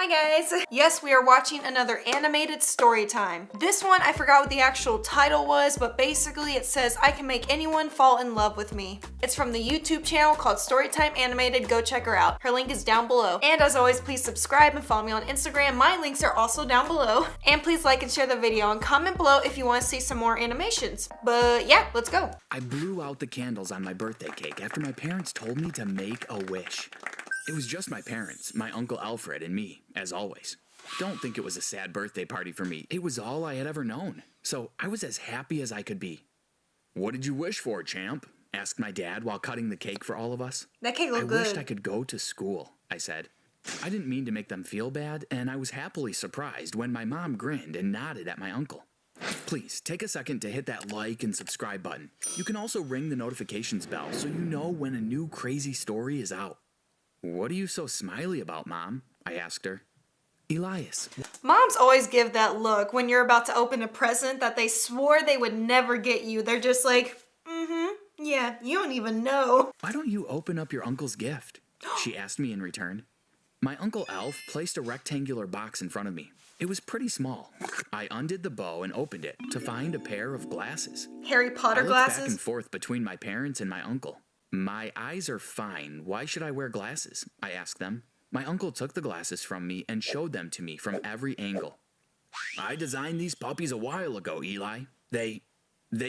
guys! Yes, we are watching another animated story time. This one, I forgot what the actual title was, but basically it says, I can make anyone fall in love with me. It's from the YouTube channel called Storytime Animated. Go check her out. Her link is down below. And as always, please subscribe and follow me on Instagram. My links are also down below. And please like and share the video and comment below if you want to see some more animations. But yeah, let's go. I blew out the candles on my birthday cake after my parents told me to make a wish. It was just my parents, my Uncle Alfred, and me, as always. Don't think it was a sad birthday party for me. It was all I had ever known. So I was as happy as I could be. "What did you wish for, champ?" asked my dad while cutting the cake for all of us. That cake looked good. I wished I could go to school, I said. I didn't mean to make them feel bad, and I was happily surprised when my mom grinned and nodded at my uncle. Please, take a second to hit that like and subscribe button. You can also ring the notifications bell so you know when a new crazy story is out. "What are you so smiley about, Mom?" I asked her. "Elias." Moms always give that look when you're about to open a present that they swore they would never get you. They're just like, yeah, you don't even know. "Why don't you open up your uncle's gift?" she asked me in return. My Uncle Alf placed a rectangular box in front of me. It was pretty small. I undid the bow and opened it to find a pair of glasses. Harry Potter I looked glasses? back and forth between my parents and my uncle. "My eyes are fine. Why should I wear glasses?" I asked them. My uncle took the glasses from me and showed them to me from every angle. "I designed these puppies a while ago, Eli. They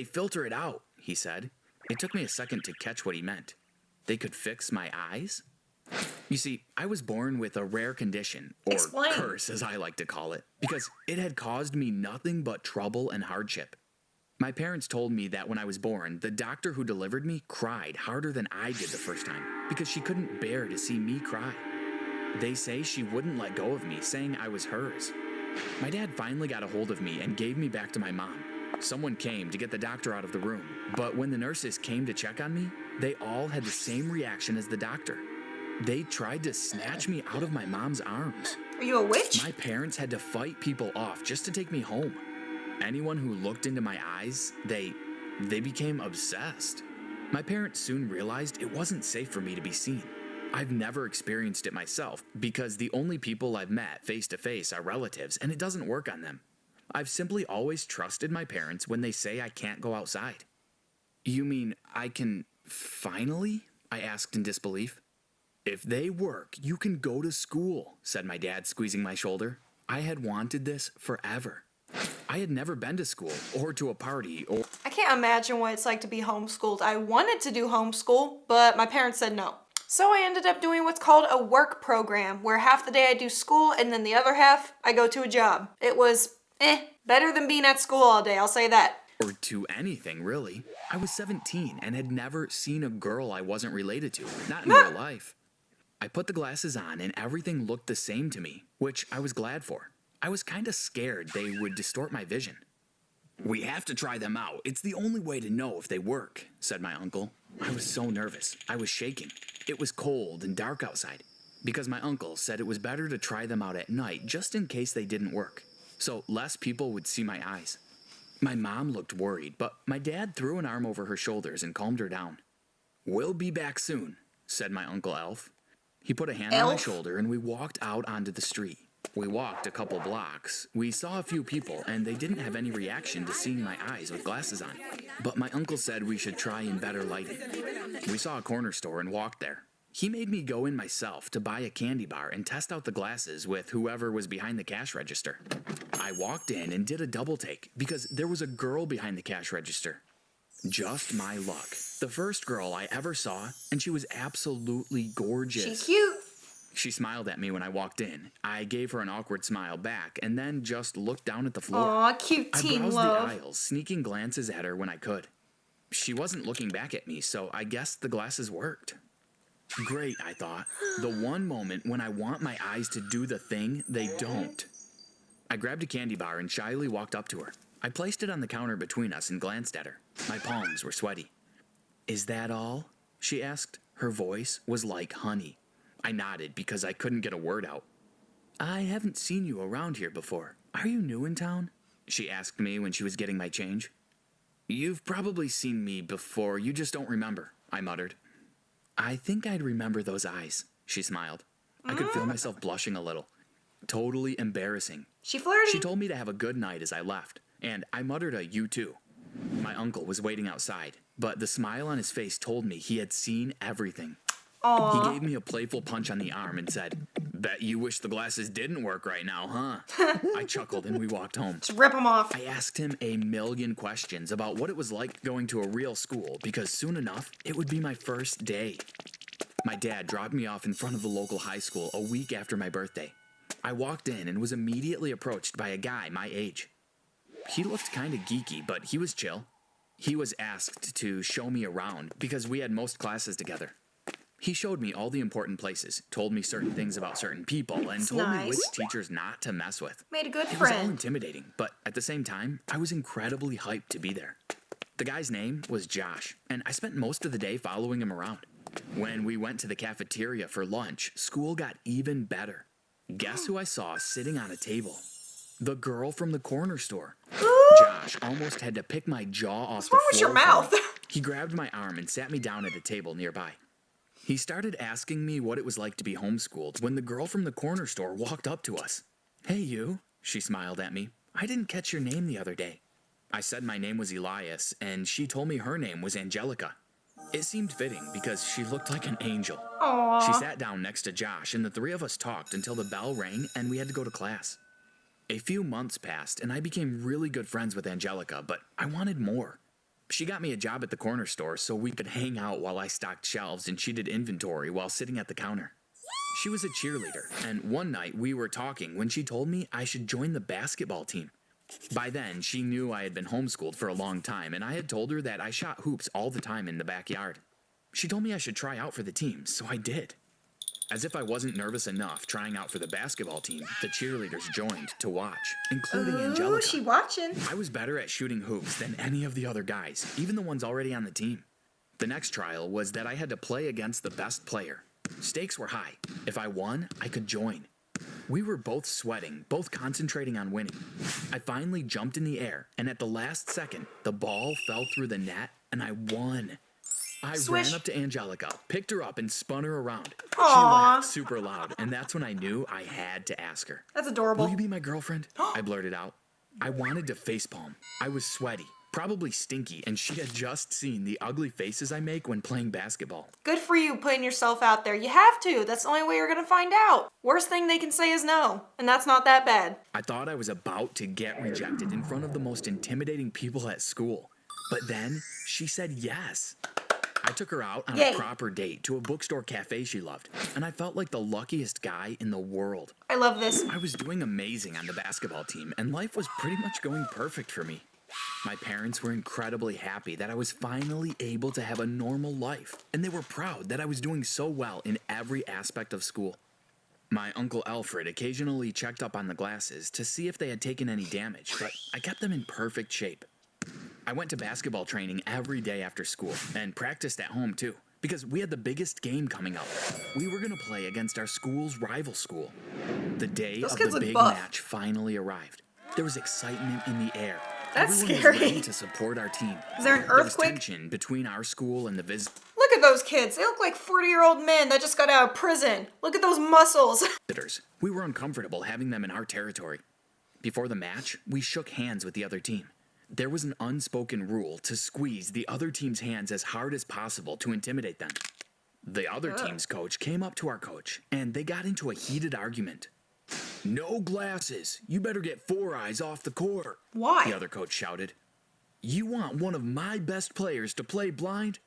filter it out," he said. It took me a second to catch what he meant. They could fix my eyes? You see, I was born with a rare condition, or Explain. curse as I like to call it, because it had caused me nothing but trouble and hardship. My parents told me that when I was born, the doctor who delivered me cried harder than I did the first time because she couldn't bear to see me cry. They say she wouldn't let go of me, saying I was hers. My dad finally got a hold of me and gave me back to my mom. Someone came to get the doctor out of the room, but when the nurses came to check on me, they all had the same reaction as the doctor. They tried to snatch me out of my mom's arms. Are you a witch? My parents had to fight people off just to take me home. Anyone who looked into my eyes, they became obsessed. My parents soon realized it wasn't safe for me to be seen. I've never experienced it myself because the only people I've met face to face are relatives, and it doesn't work on them. I've simply always trusted my parents when they say I can't go outside. "You mean I can finally?" I asked in disbelief. "If they work, you can go to school," said my dad, squeezing my shoulder. I had wanted this forever. I had never been to school or to a party or... I can't imagine what it's like to be homeschooled. I wanted to do homeschool, but my parents said no. So I ended up doing what's called a work program, where half the day I do school and then the other half I go to a job. It was, better than being at school all day, I'll say that. Or to anything, really. I was 17 and had never seen a girl I wasn't related to, not in real life. I put the glasses on and everything looked the same to me, which I was glad for. I was kind of scared they would distort my vision. "We have to try them out. It's the only way to know if they work," said my uncle. I was so nervous. I was shaking. It was cold and dark outside because my uncle said it was better to try them out at night just in case they didn't work, so less people would see my eyes. My mom looked worried, but my dad threw an arm over her shoulders and calmed her down. "We'll be back soon," said my Uncle Alf. He put a hand on my shoulder and we walked out onto the street. We walked a couple blocks. We saw a few people and they didn't have any reaction to seeing my eyes with glasses on. But my uncle said we should try in better lighting. We saw a corner store and walked there. He made me go in myself to buy a candy bar and test out the glasses with whoever was behind the cash register. I walked in and did a double take because there was a girl behind the cash register. Just my luck. The first girl I ever saw, and she was absolutely gorgeous. She's cute. She smiled at me when I walked in. I gave her an awkward smile back and then just looked down at the floor. Aw, cute I teen browsed love. the aisles, sneaking glances at her when I could. She wasn't looking back at me, so I guess the glasses worked. Great, I thought. The one moment when I want my eyes to do the thing, they don't. I grabbed a candy bar and shyly walked up to her. I placed it on the counter between us and glanced at her. My palms were sweaty. "Is that all?" she asked. Her voice was like honey. I nodded because I couldn't get a word out. "I haven't seen you around here before. Are you new in town?" she asked me when she was getting my change. "You've probably seen me before, you just don't remember," I muttered. "I think I'd remember those eyes," she smiled. I could feel myself blushing a little. totally embarrassing. She flirty. She told me to have a good night as I left, and I muttered a "you too." My uncle was waiting outside, but the smile on his face told me he had seen everything. Aww. He gave me a playful punch on the arm and said, "Bet you wish the glasses didn't work right now, huh?" I chuckled and we walked home. Just rip them off. I asked him a million questions about what it was like going to a real school because soon enough, it would be my first day. My dad dropped me off in front of the local high school a week after my birthday. I walked in and was immediately approached by a guy my age. He looked kind of geeky, but he was chill. He was asked to show me around because we had most classes together. He showed me all the important places, told me certain things about certain people, and told me which teachers not to mess with. Made a good It was all friend. intimidating, but at the same time, I was incredibly hyped to be there. The guy's name was Josh, and I spent most of the day following him around. When we went to the cafeteria for lunch, school got even better. Guess who I saw sitting on a table? The girl from the corner store. Josh almost had to pick my jaw off the floor. What's wrong with your mouth? He grabbed my arm and sat me down at a table nearby. He started asking me what it was like to be homeschooled when the girl from the corner store walked up to us. "Hey, you," she smiled at me. "I didn't catch your name the other day." I said my name was Elias, and she told me her name was Angelica. It seemed fitting because she looked like an angel. Aww. She sat down next to Josh, and the three of us talked until the bell rang and we had to go to class. A few months passed, and I became really good friends with Angelica, but I wanted more. She got me a job at the corner store so we could hang out while I stocked shelves and she did inventory while sitting at the counter. She was a cheerleader, and one night we were talking when she told me I should join the basketball team. By then, she knew I had been homeschooled for a long time, and I had told her that I shot hoops all the time in the backyard. She told me I should try out for the team, so I did. As if I wasn't nervous enough trying out for the basketball team, the cheerleaders joined to watch, including Angelica. She watching. I was better at shooting hoops than any of the other guys, even the ones already on the team. The next trial was that I had to play against the best player. Stakes were high. If I won, I could join. We were both sweating, both concentrating on winning. I finally jumped in the air, and at the last second, the ball fell through the net, and I won. I ran up to Angelica, picked her up, and spun her around. She laughed super loud, and that's when I knew I had to ask her. That's adorable. "Will you be my girlfriend?" I blurted out. I wanted to facepalm. I was sweaty, probably stinky, and she had just seen the ugly faces I make when playing basketball. Good for you putting yourself out there. You have to. That's the only way you're going to find out. Worst thing they can say is no, and that's not that bad. I thought I was about to get rejected in front of the most intimidating people at school. But then she said yes. I took her out on a proper date to a bookstore cafe she loved, and I felt like the luckiest guy in the world. I love this. I was doing amazing on the basketball team, and life was pretty much going perfect for me. My parents were incredibly happy that I was finally able to have a normal life, and they were proud that I was doing so well in every aspect of school. My Uncle Alfred occasionally checked up on the glasses to see if they had taken any damage, but I kept them in perfect shape. I went to basketball training every day after school, and practiced at home too, because we had the biggest game coming up. We were going to play against our school's rival school. The day of the big match finally arrived. There was excitement in the air. That's Everyone scary. was ready to support our team. Is there an There was earthquake? tension between our school and the Look at those kids. They look like 40-year-old men that just got out of prison. Look at those muscles. visitors. We were uncomfortable having them in our territory. Before the match, we shook hands with the other team. There was an unspoken rule to squeeze the other team's hands as hard as possible to intimidate them. The other team's coach came up to our coach, and they got into a heated argument. "No glasses. You better get 4 eyes off the court." Why? The other coach shouted. "You want one of my best players to play blind?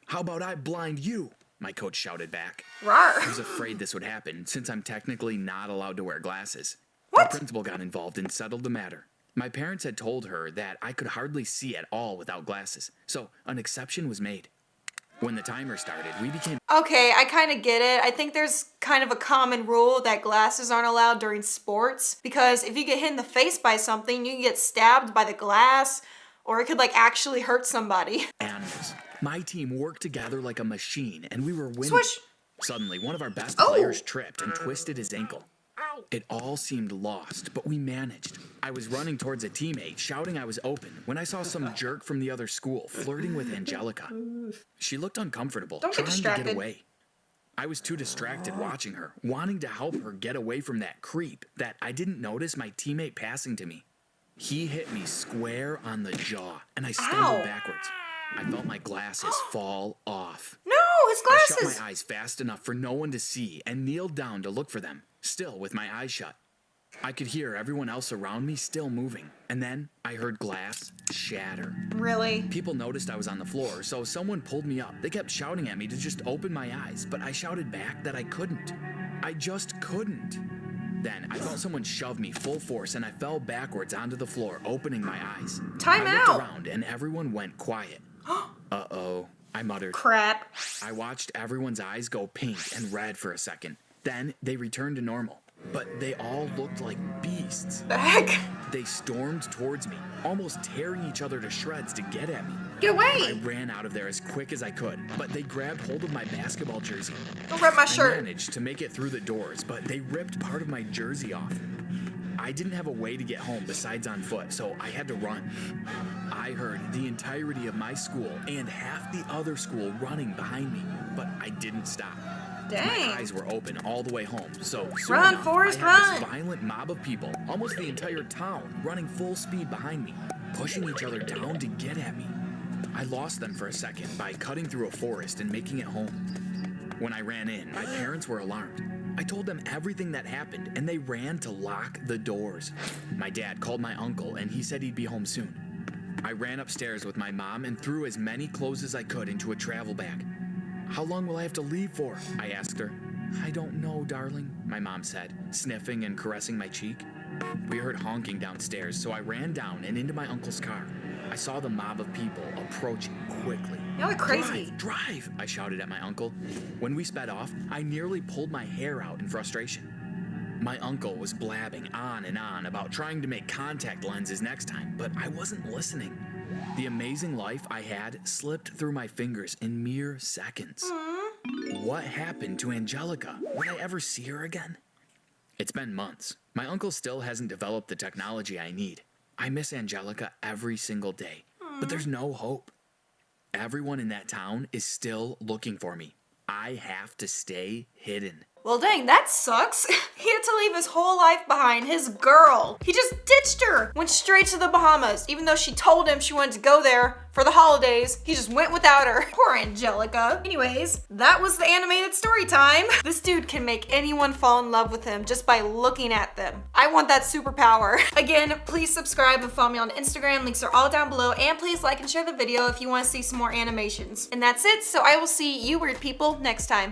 How about I blind you?" My coach shouted back. Rawr. I was afraid this would happen, since I'm technically not allowed to wear glasses. What? The principal got involved and settled the matter. My parents had told her that I could hardly see at all without glasses, so an exception was made. When the timer started, we became Okay, I kind of get it. I think there's kind of a common rule that glasses aren't allowed during sports, because if you get hit in the face by something, you can get stabbed by the glass, or it could like actually hurt somebody. animals. My team worked together like a machine, and we were winning. Swish. Suddenly, one of our best players tripped and twisted his ankle. It all seemed lost, but we managed. I was running towards a teammate, shouting I was open, when I saw some jerk from the other school flirting with Angelica. She looked uncomfortable, Don't get trying to distracted. get away. I was too distracted watching her, wanting to help her get away from that creep, that I didn't notice my teammate passing to me. He hit me square on the jaw, and I stumbled backwards. I felt my glasses fall off. No, his I glasses! shut my eyes fast enough for no one to see and kneeled down to look for them, still with my eyes shut. I could hear everyone else around me still moving, and then I heard glass shatter. Really? People noticed I was on the floor, so someone pulled me up. They kept shouting at me to just open my eyes, but I shouted back that I couldn't. I just couldn't. Then I felt someone shove me full force, and I fell backwards onto the floor, opening my eyes. Time I out! looked around, and everyone went quiet. Uh-oh, I muttered. Crap. I watched everyone's eyes go pink and red for a second. Then they returned to normal. But they all looked like beasts. The heck? They stormed towards me, almost tearing each other to shreds to get at me. Get away! I ran out of there as quick as I could, but they grabbed hold of my basketball jersey. Don't rip my I shirt. managed to make it through the doors, but they ripped part of my jersey off. I didn't have a way to get home besides on foot, so I had to run. I heard the entirety of my school and half the other school running behind me, but I didn't stop. Dang. My eyes were open all the way home, so soon Run, enough, Forrest, I had run! this violent mob of people, almost the entire town, running full speed behind me, pushing each other down to get at me. I lost them for a second by cutting through a forest and making it home. When I ran in, my parents were alarmed. I told them everything that happened, and they ran to lock the doors. My dad called my uncle, and he said he'd be home soon. I ran upstairs with my mom and threw as many clothes as I could into a travel bag. "How long will I have to leave for?" I asked her. "I don't know, darling," my mom said, sniffing and caressing my cheek. We heard honking downstairs, so I ran down and into my uncle's car. I saw the mob of people approaching quickly. Y'all are crazy. Drive! I shouted at my uncle. When we sped off, I nearly pulled my hair out in frustration. My uncle was blabbing on and on about trying to make contact lenses next time, but I wasn't listening. The amazing life I had slipped through my fingers in mere seconds. What happened to Angelica? Would I ever see her again? It's been months. My uncle still hasn't developed the technology I need. I miss Angelica every single day, but there's no hope. Everyone in that town is still looking for me. I have to stay hidden. Well, dang, that sucks. He had to leave his whole life behind, his girl. He just ditched her, went straight to the Bahamas, even though she told him she wanted to go there for the holidays. He just went without her. Poor Angelica. Anyways, that was the animated story time. This dude can make anyone fall in love with him just by looking at them. I want that superpower. Again, please subscribe and follow me on Instagram. Links are all down below. And please like and share the video if you want to see some more animations. And that's it, so I will see you weird people next time.